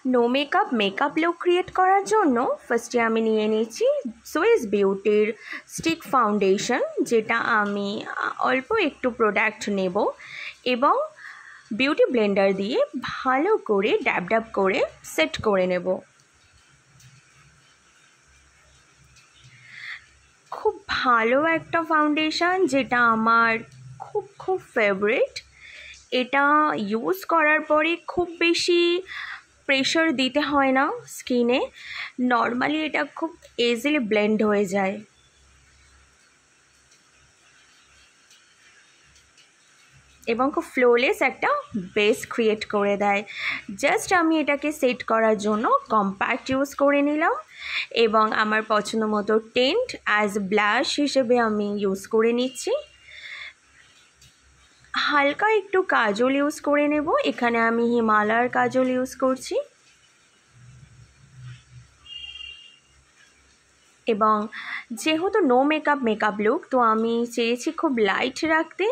No makeup look create করার জন্য ফার্স্টে আমি নিয়ে নিচ্ছি সুইস বিউটির স্টিক ফাউন্ডেশন, যেটা আমি অল্প একটু প্রোডাক্ট নেব এবং বিউটি ব্লেন্ডার দিয়ে ভালো করে ড্যাব ড্যাব করে সেট করে নেব। খুব ভালো একটা ফাউন্ডেশন, যেটা আমার খুব ফেভারিট। এটা ইউজ করার পরে খুব বেশি প্রেশার দিতে হয় না স্কিনে, নর্মালি এটা খুব ইজিলি ব্লেন্ড হয়ে যায়। এবং খুব ফ্লোলেস একটা বেস ক্রিয়েট করে দেয়। জাস্ট আমি এটাকে সেট করার জন্য কম্প্যাক্ট ইউজ করে নিলাম এবং আমার পছন্দ মতো টেন্ট অ্যাজ ব্লাশ হিসেবে আমি ইউজ করে নিচ্ছি। হালকা একটু কাজল ইউজ করে নেব, এখানে আমি হিমালয়ের কাজল ইউজ করছি। এবং যেহেতু নো মেকআপ লুক, তো আমি চেয়েছি খুব লাইট রাখতে।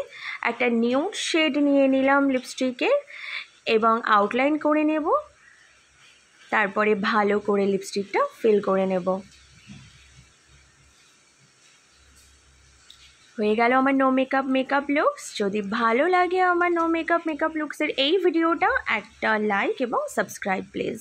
একটা নিউড শেড নিয়ে নিলাম লিপস্টিকের এবং আউটলাইন করে নেব, তারপরে ভালো করে লিপস্টিকটা ফিল করে নেব। হয়ে গেল আমার নো মেকআপ লুকস। যদি ভালো লাগে আমার নো মেকআপ লুকসের এই ভিডিওটা, একটা লাইক এবং সাবস্ক্রাইব প্লিজ।